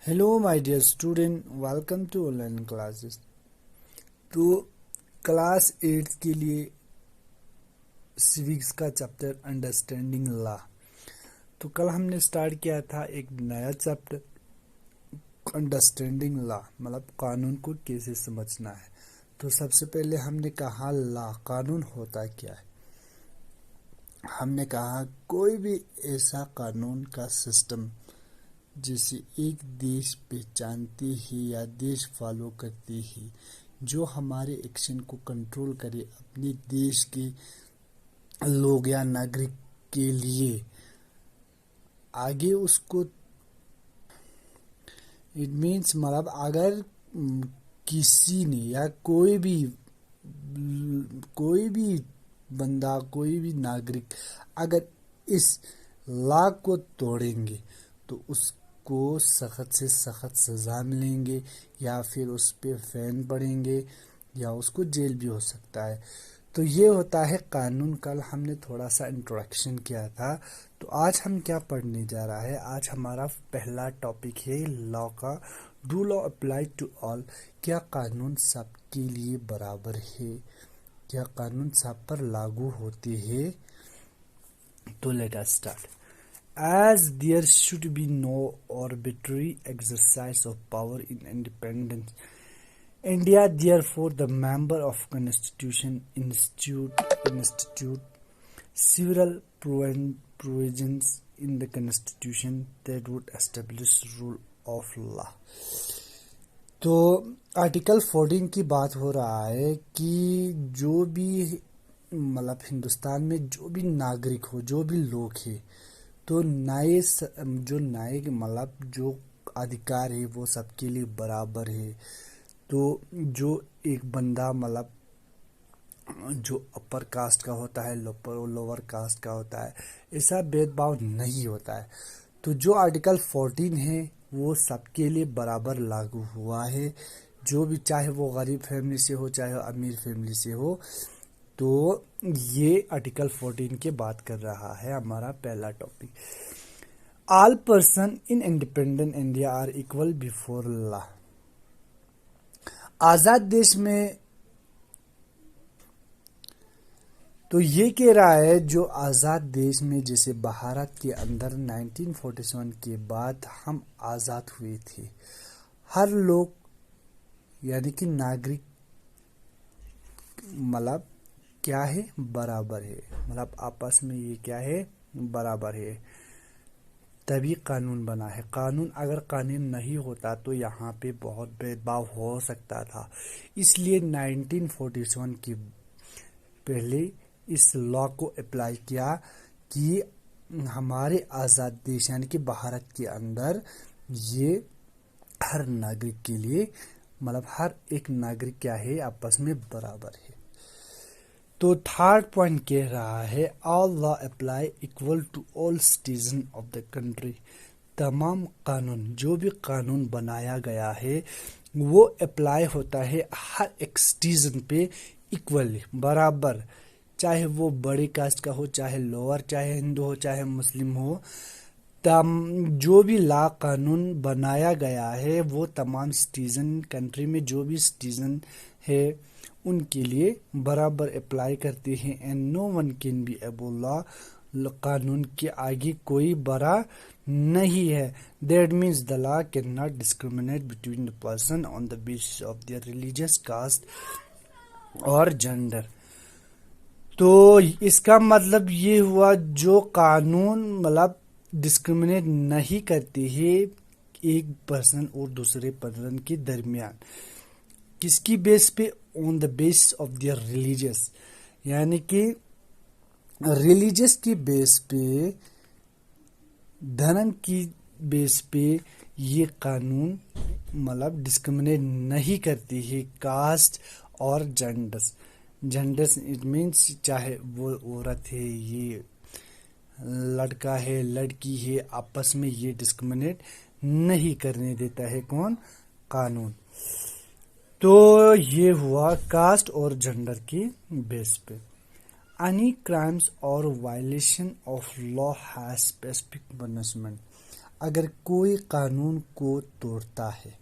Hello, my dear student. Welcome to online classes. तो class 8 के लिए सिविक्स का चैप्टर अंडरस्टैंडिंग लॉ। तो कल हमने स्टार्ट किया था एक नया चैप्टर अंडरस्टैंडिंग लॉ, मतलब कानून को कैसे समझना है। तो सबसे पहले हमने कहा लॉ कानून होता क्या है। हमने कहा कोई भी ऐसा कानून का सिस्टम जिसे एक देश पहचानती है या देश फॉलो करती है, जो हमारे एक्शन को कंट्रोल करे अपने देश के लोग या नागरिक के लिए, आगे उसको इट मीन्स मतलब अगर किसी ने या कोई भी बंदा, कोई भी नागरिक अगर इस लॉ को तोड़ेंगे तो उसको सख्त से सख्त सज़ा मिलेंगे या फिर उस पे फाइन पड़ेंगे या उसको जेल भी हो सकता है। तो ये होता है कानून। कल हमने थोड़ा सा इंट्रोडक्शन किया था। तो आज हम क्या पढ़ने जा रहा है, आज हमारा पहला टॉपिक है लॉ का। Do law apply to all, क्या कानून सबके लिए बराबर है, क्या कानून सब पर लागू होते हैं। तो let us start. As there should be no arbitrary exercise of power in independent India, therefore the member of Constitution institute several provisions in the Constitution that would establish rule of law. तो article 14 की बात हो रहा है कि जो भी मतलब हिंदुस्तान में जो भी नागरिक हो, जो भी लोग हैं, तो जो न्यायिक मतलब जो अधिकार है वो सबके लिए बराबर है। तो जो एक बंदा मतलब जो अपर कास्ट का होता है, लोअर कास्ट का होता है, ऐसा भेदभाव नहीं होता है। तो जो आर्टिकल 14 है वो सबके लिए बराबर लागू हुआ है, जो भी, चाहे वो गरीब फैमिली से हो चाहे अमीर फैमिली से हो। तो ये आर्टिकल 14 के बात कर रहा है हमारा पहला topic. All person in independent India are equal before law. आजाद देश में तो ये कह रहा है जो आजाद देश में, जैसे भारत के अंदर 1947 के बाद हम आजाद हुए थे, हर लोग यानी कि नागरिक मतलब क्या है, बराबर है, मतलब आपस में ये क्या है, बराबर है। तभी कानून बना है। कानून अगर कानून नहीं होता तो यहाँ पे बहुत भेदभाव हो सकता था। इसलिए 1947 के पहले इस लॉ को अप्लाई किया कि हमारे आज़ाद देश यानी कि भारत के अंदर ये हर नागरिक के लिए, मतलब हर एक नागरिक क्या है, आपस में बराबर है। तो थर्ड पॉइंट कह रहा है all law apply equal to all citizen of the country. तमाम कानून, जो भी कानून बनाया गया है वो अप्लाई होता है हर एक सिटीजन पे इक्वली, बराबर, चाहे वो बड़े कास्ट का हो, चाहे लोअर, चाहे हिंदू हो, चाहे मुस्लिम हो। जो भी लॉ कानून बनाया गया है वो तमाम सिटीजन, कंट्री में जो भी सिटीजन है उनके लिए बराबर अप्लाई करते हैं। And no one can be above law, कानून के आगे कोई बड़ा नहीं है। That means the law can not discriminate between the person on the basis of their religious, caste और जेंडर। तो इसका मतलब ये हुआ जो कानून मतलब डिस्क्रिमिनेट नहीं करते हैं एक पर्सन और दूसरे पर्सन के दरमियान, किसकी बेस पे, on the base of their religious, यानी कि रिलीजियस की बेस पे, धर्म की बेस पे ये कानून मतलब डिस्क्रिमिनेट नहीं करती है कास्ट और जेंडर्स इट मीन्स चाहे वो औरत है, ये लड़का है, लड़की है, आपस में ये डिस्क्रिमिनेट नहीं करने देता है कौन, कानून। तो ये हुआ कास्ट और जेंडर की बेस पे। एनी क्राइम्स और violation of law has specific punishment. अगर कोई कानून को तोड़ता है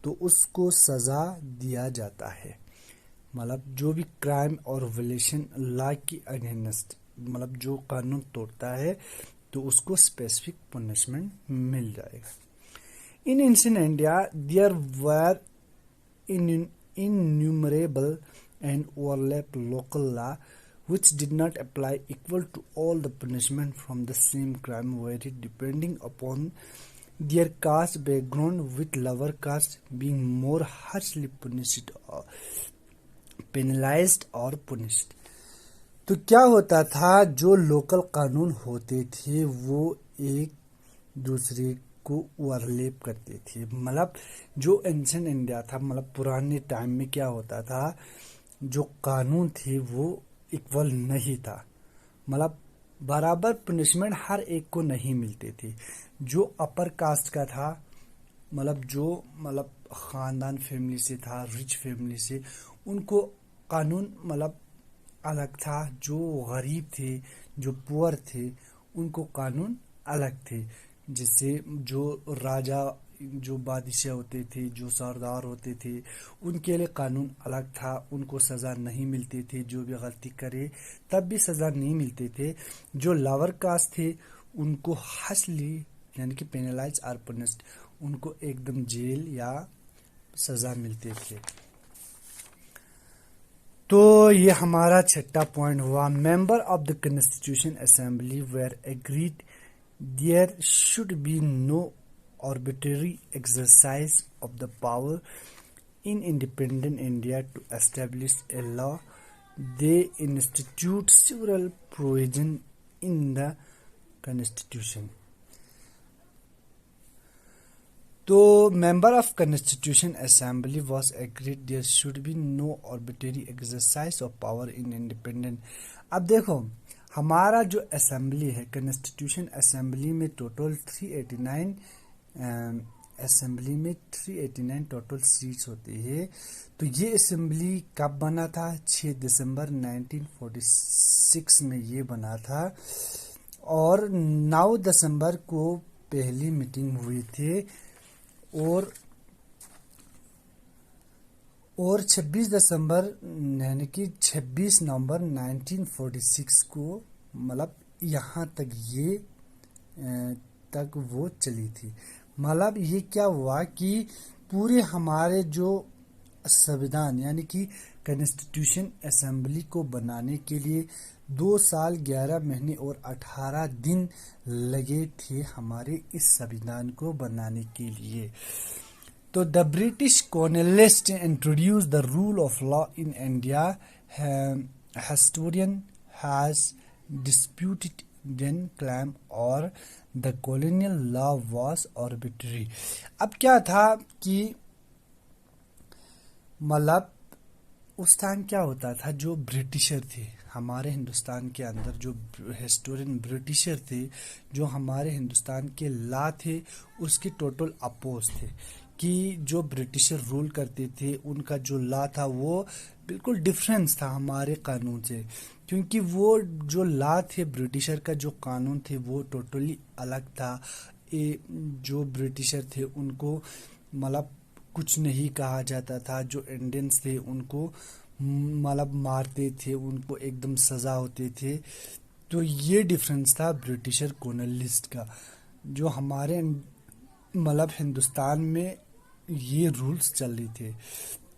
तो उसको सजा दिया जाता है। मतलब जो भी क्राइम और विलेशन लॉ की अगेंस्ट, मतलब जो कानून तोड़ता है तो उसको स्पेसिफिक पनिशमेंट मिल जाएगा। In ancient India there were innumerable and overlap local law which did not apply equal to all the punishment from the same crime varied depending upon their caste background, with lower caste being more harshly punished or penalized or punished। तो क्या होता था, जो local कानून होते थे वो एक दूसरे को ओवरलैप करते थे। मतलब जो एंशिएंट इंडिया था, मतलब पुराने टाइम में क्या होता था, जो कानून थे वो इक्वल नहीं था। मतलब बराबर पनिशमेंट हर एक को नहीं मिलते थे। जो अपर कास्ट का था, मतलब खानदान फैमिली से था, रिच फैमिली से, उनको कानून मतलब अलग था। जो गरीब थे, जो पुअर थे, उनको कानून अलग थे। जिससे जो राजा, जो बादशाह होते थे, जो सरदार होते थे, उनके लिए कानून अलग था, उनको सज़ा नहीं मिलती थी। जो भी गलती करे तब भी सज़ा नहीं मिलते थे। जो लोअर कास्ट थे उनको हार्शली यानी कि पेनलाइज और पनिश्ड, उनको एकदम जेल या सज़ा मिलते थे। तो ये हमारा छठा पॉइंट हुआ। Member of the constitution assembly were agreed there should be no arbitrary exercise of the power in independent India to establish a law. They institute several provisions in the constitution. तो member of constitution assembly was agreed there should be no arbitrary exercise of power in independent. अब देखो, हमारा जो assembly है, constitution assembly में total 389 assembly में 389 total seats होती है। तो ये असेंबली कब बना था? 6 दिसंबर 1946 में ये बना था। और 9 दिसंबर को पहली मीटिंग हुई थी और 26 दिसंबर यानी कि 26 नवंबर 1946 को, मतलब यहाँ तक ये तक वो चली थी। मतलब ये क्या हुआ कि पूरे हमारे जो संविधान यानी कि कॉन्स्टिट्यूशन असेंबली को बनाने के लिए 2 साल 11 महीने और 18 दिन लगे थे हमारे इस संविधान को बनाने के लिए। तो the British colonist introduce the rule of law in India. Historian has disputed then claim और the colonial law was arbitrary. अब क्या था कि मतलब उस टाइम क्या होता था, जो ब्रिटिशर थे हमारे हिंदुस्तान के अंदर, जो हिस्टोरियन ब्रिटिशर थे, जो हमारे हिंदुस्तान के लॉ थे उसके टोटल अपोज थे। कि जो ब्रिटिशर रूल करते थे उनका जो लॉ था वो बिल्कुल डिफरेंस था हमारे कानून से। क्योंकि वो जो लॉ थे, ब्रिटिशर का जो कानून थे वो टोटली अलग था। जो ब्रिटिशर थे उनको मतलब कुछ नहीं कहा जाता था। जो इंडियंस थे उनको मतलब मारते थे, उनको एकदम सजा होते थे। तो ये डिफरेंस था ब्रिटिशर कॉलोनिस्ट का। जो हमारे मतलब हिंदुस्तान में ये रूल्स चल रहे थे।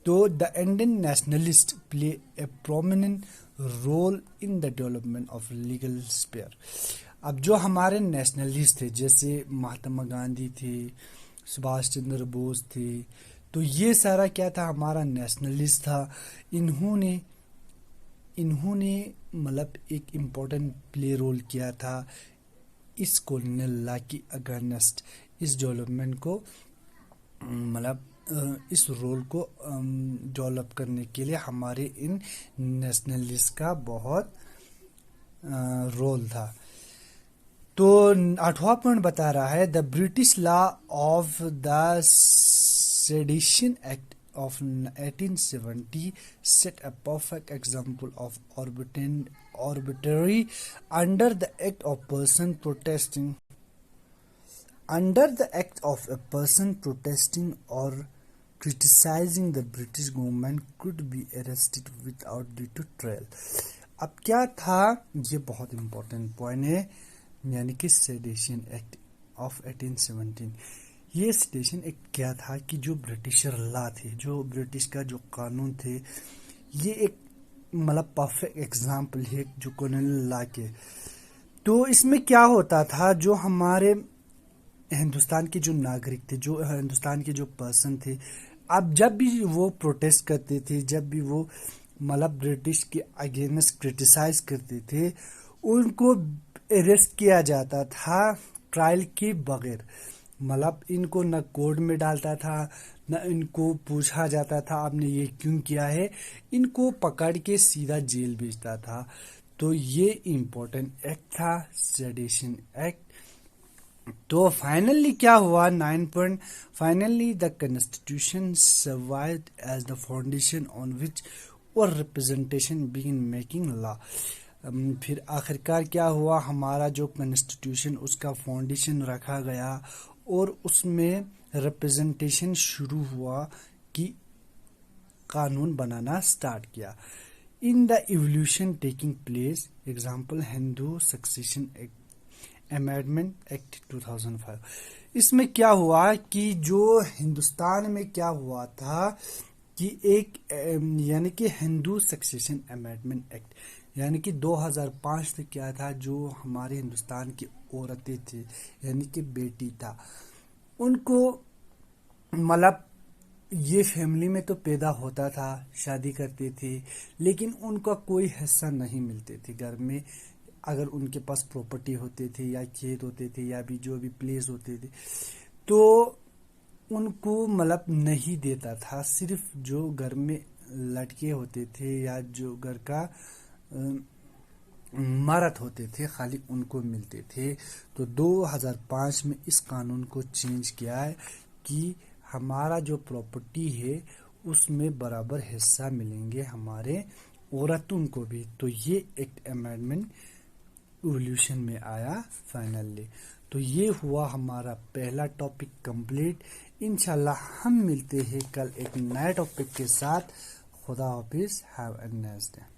तो the Indian nationalist play a prominent role in the development of legal sphere. अब जो हमारे नेशनलिस्ट थे, जैसे महात्मा गांधी थे, सुभाष चंद्र बोस थे, तो ये सारा क्या था, हमारा नेशनलिस्ट था। इन्होंने मतलब एक इम्पोर्टेंट प्ले रोल किया था इस कॉलोनियल लॉ की अगेंस्ट, इस डेवलपमेंट को मतलब इस रोल को डेवलप करने के लिए हमारे इन नेशनलिस्ट का बहुत रोल था। तो 8वां पॉइंट बता रहा है, the British law of the sedition act of 1870 set a perfect example of arbitrary under the act of person protesting Under the act of a person protesting or criticizing the British government could be arrested without due to trial. अब क्या था, ये बहुत important point है, यानी कि sedation act of 1817. ये sedation act क्या था कि जो ब्रिटिशर लॉ थे, जो ब्रिटिश का जो कानून थे, ये एक मतलब परफेक्ट एग्जाम्पल है जो कॉलोनियल लॉ के. तो इसमें क्या होता था, जो हमारे हिंदुस्तान के जो नागरिक थे, जो हिंदुस्तान के जो पर्सन थे, अब जब भी वो प्रोटेस्ट करते थे, जब भी वो मतलब ब्रिटिश के अगेंस्ट क्रिटिसाइज करते थे, उनको अरेस्ट किया जाता था ट्रायल के बगैर. मतलब इनको न कोर्ट में डालता था, न इनको पूछा जाता था आपने ये क्यों किया है, इनको पकड़ के सीधा जेल भेजता था. तो ये इम्पोर्टेंट एक्ट था, सेडेशन एक्ट. तो फाइनली क्या हुआ, 9 point. Finally the constitution survived as the foundation on which our representation begin making law. फिर आखिरकार क्या हुआ, हमारा जो कॉन्स्टिट्यूशन उसका फाउंडेशन रखा गया और उसमें रिप्रेजेंटेशन शुरू हुआ कि कानून बनाना स्टार्ट किया. In the evolution taking place, example Hindu succession act, amendment act 2005. इसमें क्या हुआ कि जो हिंदुस्तान में क्या हुआ था कि एक यानी कि हिंदू सक्सेशन अमेंडमेंट एक्ट, यानी कि 2005 से क्या था, जो हमारे हिंदुस्तान की औरतें थी, यानी कि बेटी था, उनको मतलब ये फैमिली में तो पैदा होता था, शादी करते थे, लेकिन उनका कोई हिस्सा नहीं मिलते थे घर में. अगर उनके पास प्रॉपर्टी होते थे या खेत होते थे या भी जो भी प्लेस होते थे, तो उनको मतलब नहीं देता था. सिर्फ जो घर में लड़के होते थे या जो घर का मर्द होते थे, खाली उनको मिलते थे. तो 2005 में इस कानून को चेंज किया है कि हमारा जो प्रॉपर्टी है उसमें बराबर हिस्सा मिलेंगे हमारे औरतों को भी. तो ये एक अमेंडमेंट इवोल्यूशन में आया फाइनली. तो ये हुआ हमारा पहला टॉपिक कंप्लीट. इंशाल्लाह हम मिलते हैं कल एक नए टॉपिक के साथ. खुदा हाफिज. Have a nice day.